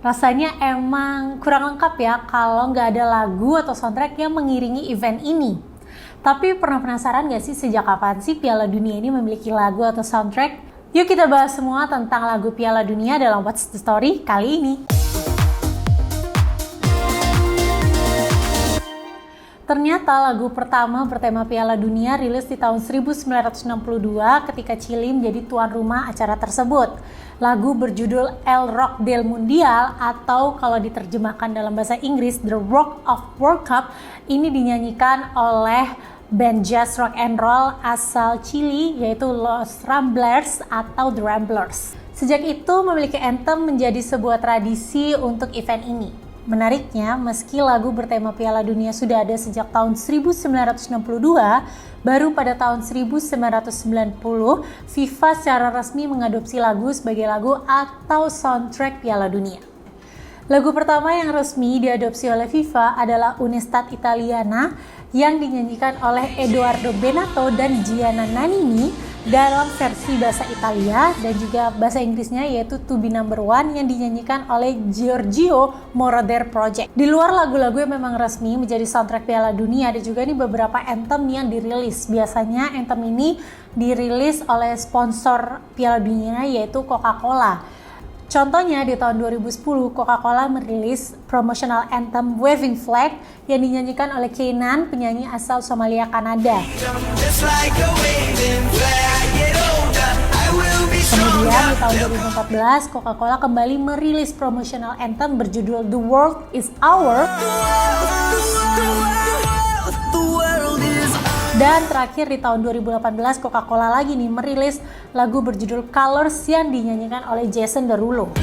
Rasanya emang kurang lengkap ya kalau nggak ada lagu atau soundtrack yang mengiringi event ini. Tapi pernah penasaran nggak sih sejak kapan sih Piala Dunia ini memiliki lagu atau soundtrack? Yuk kita bahas semua tentang lagu Piala Dunia dalam What's the Story kali ini. Ternyata lagu pertama bertema Piala Dunia rilis di tahun 1962 ketika Chili menjadi tuan rumah acara tersebut. Lagu berjudul El Rock del Mundial atau kalau diterjemahkan dalam bahasa Inggris The Rock of World Cup ini dinyanyikan oleh band jazz rock and roll asal Chili yaitu Los Ramblers atau The Ramblers. Sejak itu memiliki anthem menjadi sebuah tradisi untuk event ini. Menariknya, meski lagu bertema Piala Dunia sudah ada sejak tahun 1962, baru pada tahun 1990 FIFA secara resmi mengadopsi lagu sebagai lagu atau soundtrack Piala Dunia. Lagu pertama yang resmi diadopsi oleh FIFA adalah Un'estate Italiana yang dinyanyikan oleh Edoardo Bennato dan Gianna Nannini dalam versi bahasa Italia dan juga bahasa Inggrisnya yaitu To Be Number One yang dinyanyikan oleh Giorgio Moroder Project. Di luar lagu-lagu yang memang resmi menjadi soundtrack Piala Dunia, ada juga nih beberapa anthem yang dirilis. Biasanya anthem ini dirilis oleh sponsor Piala Dunia yaitu Coca-Cola. Contohnya di tahun 2010 Coca-Cola merilis promotional anthem Waving Flag yang dinyanyikan oleh Keenan, penyanyi asal Somalia, Kanada. Kemudian di tahun 2014 Coca-Cola kembali merilis promotional anthem berjudul The World Is Our. Dan terakhir di tahun 2018 Coca-Cola lagi nih merilis lagu berjudul Colors yang dinyanyikan oleh Jason Derulo.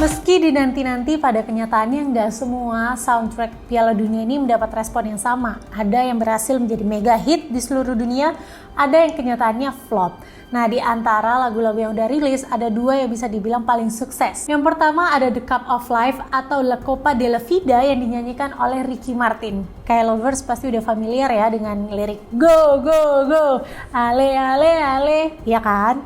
Meski dinanti-nanti pada kenyataannya nggak semua soundtrack Piala Dunia ini mendapat respon yang sama. Ada yang berhasil menjadi mega hit di seluruh dunia, ada yang kenyataannya flop. Nah, di antara lagu-lagu yang udah rilis, ada dua yang bisa dibilang paling sukses. Yang pertama ada The Cup of Life atau La Copa de la Vida yang dinyanyikan oleh Ricky Martin. Kayak lovers pasti udah familiar ya dengan lirik Go, go, go, ale, ale, ale, ya kan?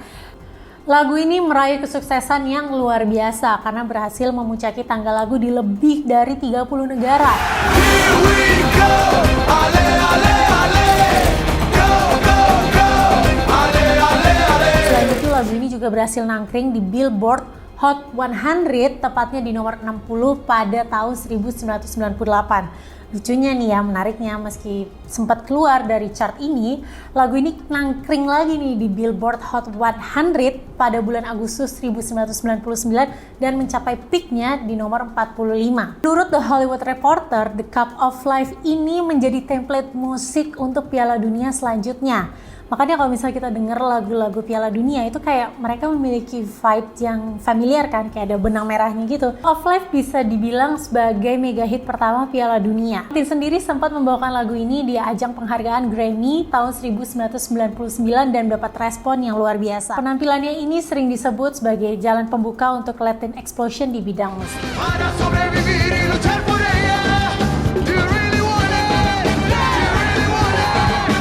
Lagu ini meraih kesuksesan yang luar biasa karena berhasil memuncaki tangga lagu di lebih dari 30 negara. Here we go, ale, ale, ale. Go, go, go, ale, ale, ale. Selain itu lagu ini juga berhasil nangkring di Billboard Hot 100 tepatnya di nomor 60 pada tahun 1998. Lucunya nih ya, menariknya meski sempat keluar dari chart ini, lagu ini nangkring lagi nih di Billboard Hot 100 pada bulan Agustus 1999 dan mencapai peaknya di nomor 45. Menurut The Hollywood Reporter, The Cup of Life ini menjadi template musik untuk Piala Dunia selanjutnya. Makanya kalau misalnya kita denger lagu-lagu Piala Dunia itu kayak mereka memiliki vibe yang familiar kan, kayak ada benang merahnya gitu. Of Life bisa dibilang sebagai mega hit pertama Piala Dunia. Martin sendiri sempat membawakan lagu ini di ajang penghargaan Grammy tahun 1999 dan dapat respon yang luar biasa. Penampilannya ini sering disebut sebagai jalan pembuka untuk Latin explosion di bidang musik.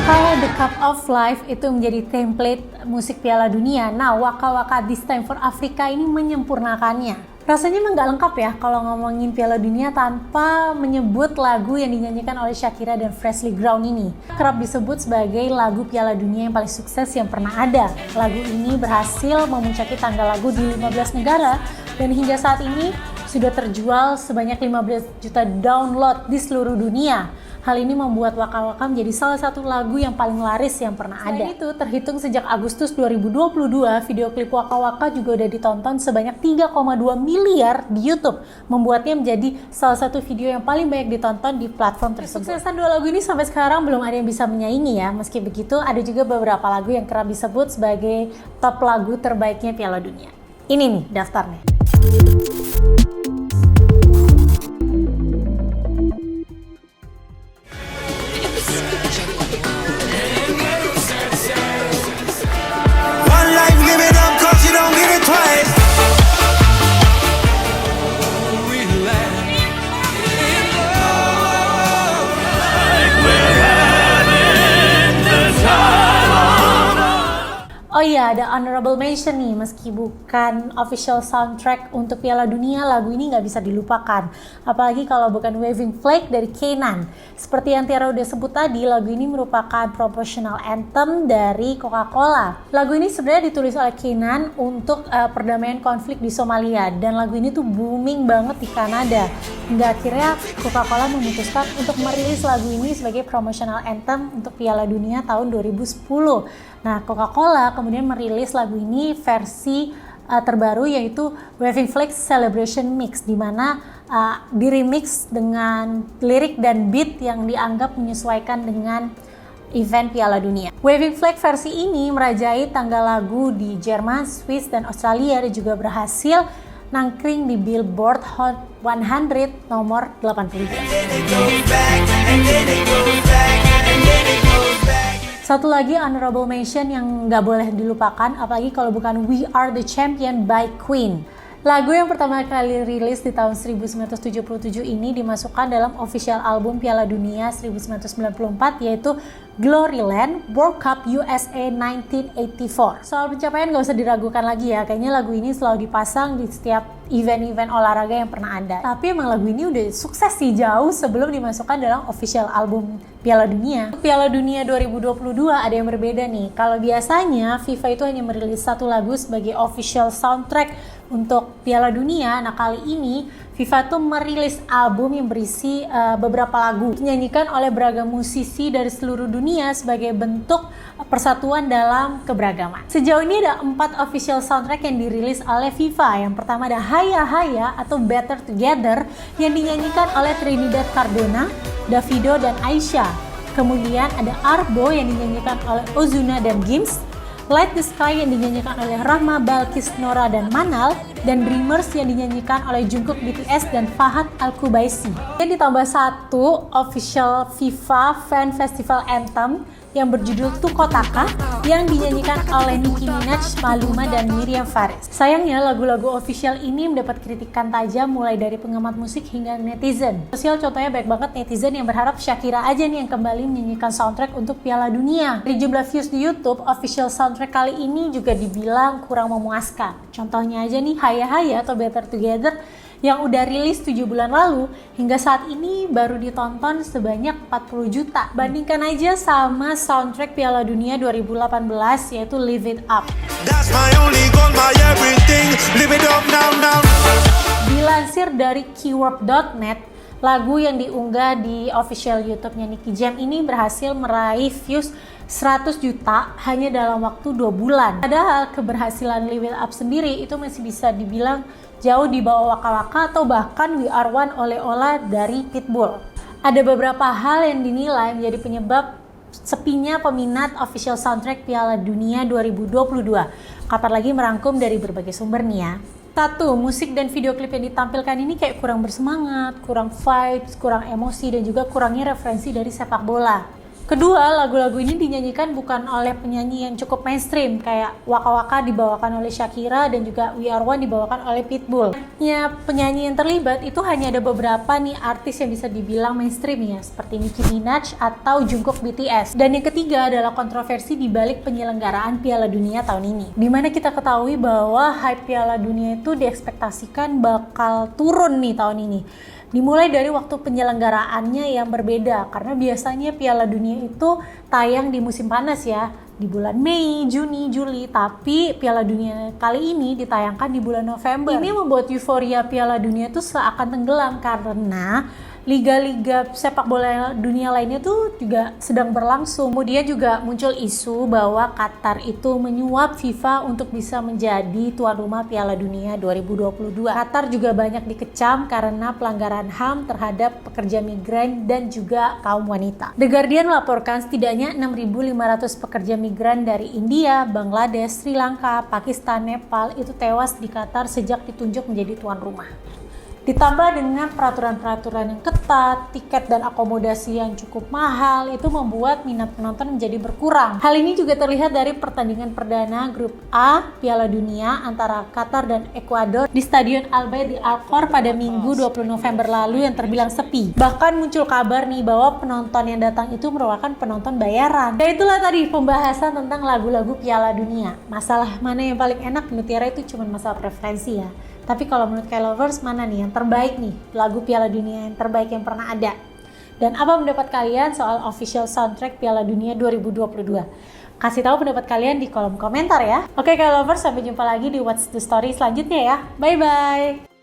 Kalau The Cup of Life itu menjadi template musik Piala Dunia, nah Waka Waka This Time for Africa ini menyempurnakannya. Rasanya emang gak lengkap ya kalau ngomongin Piala Dunia tanpa menyebut lagu yang dinyanyikan oleh Shakira dan Freshly Ground ini. Kerap disebut sebagai lagu Piala Dunia yang paling sukses yang pernah ada. Lagu ini berhasil memuncaki tangga lagu di 15 negara dan hingga saat ini sudah terjual sebanyak 15 juta download di seluruh dunia. Hal ini membuat Waka Waka menjadi salah satu lagu yang paling laris yang pernah ada. Selain itu, terhitung sejak Agustus 2022, video klip Waka Waka juga udah ditonton sebanyak 3,2 miliar di YouTube, membuatnya menjadi salah satu video yang paling banyak ditonton di platform tersebut. Kesuksesan dua lagu ini sampai sekarang belum ada yang bisa menyaingi ya. Meski begitu, ada juga beberapa lagu yang kerap disebut sebagai top lagu terbaiknya Piala Dunia. Ini nih daftarnya. Oh iya, ada honorable mention nih, meski bukan official soundtrack untuk Piala Dunia, lagu ini nggak bisa dilupakan. Apalagi kalau bukan Waving Flag dari Kanan. Seperti yang Tiara udah sebut tadi, lagu ini merupakan promotional anthem dari Coca-Cola. Lagu ini sebenarnya ditulis oleh Kanan untuk perdamaian konflik di Somalia, dan lagu ini tuh booming banget di Kanada. Hingga akhirnya Coca-Cola memutuskan untuk merilis lagu ini sebagai promotional anthem untuk Piala Dunia tahun 2010. Nah, Coca-Cola kemudian merilis lagu ini versi terbaru, yaitu Waving Flag Celebration Mix, di mana di-remix dengan lirik dan beat yang dianggap menyesuaikan dengan event Piala Dunia. Waving Flag versi ini merajai tangga lagu di Jerman, Swiss, dan Australia, dan juga berhasil nangkring di Billboard Hot 100 nomor 83. Satu lagi honorable mention yang nggak boleh dilupakan, apalagi kalau bukan We Are The Champion by Queen. Lagu yang pertama kali rilis di tahun 1977 ini dimasukkan dalam official album Piala Dunia 1994, yaitu Gloryland World Cup USA 1984. Soal pencapaian nggak usah diragukan lagi ya, kayaknya lagu ini selalu dipasang di setiap event-event olahraga yang pernah ada. Tapi emang lagu ini udah sukses sih jauh sebelum dimasukkan dalam official album Piala Dunia. Piala Dunia 2022 ada yang berbeda nih. Kalau biasanya FIFA itu hanya merilis satu lagu sebagai official soundtrack untuk Piala Dunia, nah kali ini FIFA tuh merilis album yang berisi beberapa lagu dinyanyikan oleh beragam musisi dari seluruh dunia sebagai bentuk persatuan dalam keberagaman. Sejauh ini ada 4 official soundtrack yang dirilis oleh FIFA. Yang pertama ada Haya Haya atau Better Together yang dinyanyikan oleh Trinidad Cardona, Davido, dan Aisyah. Kemudian ada Arbo yang dinyanyikan oleh Ozuna dan Gims, Light the Sky yang dinyanyikan oleh Rahma, Balkis, Nora, dan Manal, dan Dreamers yang dinyanyikan oleh Jungkook, BTS, dan Fahad Al-Kubaisi. Dan ditambah satu official FIFA Fan Festival Anthem yang berjudul Tukotaka yang dinyanyikan oleh Nicki Minaj, Maluma, dan Miriam Faris. Sayangnya lagu-lagu official ini mendapat kritikan tajam mulai dari pengamat musik hingga netizen. Sosial contohnya baik banget netizen yang berharap Shakira aja nih yang kembali menyanyikan soundtrack untuk Piala Dunia. Dari jumlah views di YouTube, official soundtrack kali ini juga dibilang kurang memuaskan. Contohnya aja nih Haya Haya atau Better Together yang udah rilis 7 bulan lalu, hingga saat ini baru ditonton sebanyak 40 juta. Bandingkan aja sama soundtrack Piala Dunia 2018 yaitu Live It Up. That's my only goal, my everything. Live it up now. Dilansir dari keyword.net, lagu yang diunggah di official YouTube-nya Nicky Jam ini berhasil meraih views 100 juta hanya dalam waktu 2 bulan. Padahal keberhasilan Live It Up sendiri itu masih bisa dibilang jauh di bawah Waka Waka atau bahkan We Are One Ole Ola dari Pitbull. Ada beberapa hal yang dinilai menjadi penyebab sepinya peminat official soundtrack Piala Dunia 2022. Kapan lagi merangkum dari berbagai sumber nih ya. 1. Musik dan video klip yang ditampilkan ini kayak kurang bersemangat, kurang vibes, kurang emosi, dan juga kurangnya referensi dari sepak bola. Kedua, lagu-lagu ini dinyanyikan bukan oleh penyanyi yang cukup mainstream kayak Waka Waka dibawakan oleh Shakira dan juga We Are One dibawakan oleh Pitbull. Ya, penyanyi yang terlibat itu hanya ada beberapa nih artis yang bisa dibilang mainstream ya, seperti Nicki Minaj atau Jungkook, BTS. Dan yang ketiga adalah kontroversi di balik penyelenggaraan Piala Dunia tahun ini, dimana kita ketahui bahwa hype Piala Dunia itu diekspektasikan bakal turun nih tahun ini. Dimulai dari waktu penyelenggaraannya yang berbeda, karena biasanya Piala Dunia itu tayang di musim panas ya, di bulan Mei, Juni, Juli, tapi Piala Dunia kali ini ditayangkan di bulan November. Ini membuat euforia Piala Dunia itu seakan tenggelam karena liga-liga sepak bola dunia lainnya tuh juga sedang berlangsung. Kemudian juga muncul isu bahwa Qatar itu menyuap FIFA untuk bisa menjadi tuan rumah Piala Dunia 2022. Qatar juga banyak dikecam karena pelanggaran HAM terhadap pekerja migran dan juga kaum wanita. The Guardian melaporkan setidaknya 6.500 pekerja migran dari India, Bangladesh, Sri Lanka, Pakistan, Nepal itu tewas di Qatar sejak ditunjuk menjadi tuan rumah. Ditambah dengan peraturan-peraturan yang ketat, tiket dan akomodasi yang cukup mahal, itu membuat minat penonton menjadi berkurang. Hal ini juga terlihat dari pertandingan perdana Grup A Piala Dunia antara Qatar dan Ekuador di Stadion Al Bayt di Al-Khor pada Minggu 20 November lalu yang terbilang sepi. Bahkan muncul kabar nih bahwa penonton yang datang itu merupakan penonton bayaran. Dan itulah tadi pembahasan tentang lagu-lagu Piala Dunia. Masalah mana yang paling enak menurut Tiara itu cuma masalah preferensi ya. Tapi kalau menurut K-Lovers, mana nih yang terbaik nih lagu Piala Dunia yang terbaik yang pernah ada? Dan apa pendapat kalian soal official soundtrack Piala Dunia 2022? Kasih tahu pendapat kalian di kolom komentar ya. Oke K-Lovers, sampai jumpa lagi di What's the Story selanjutnya ya. Bye-bye!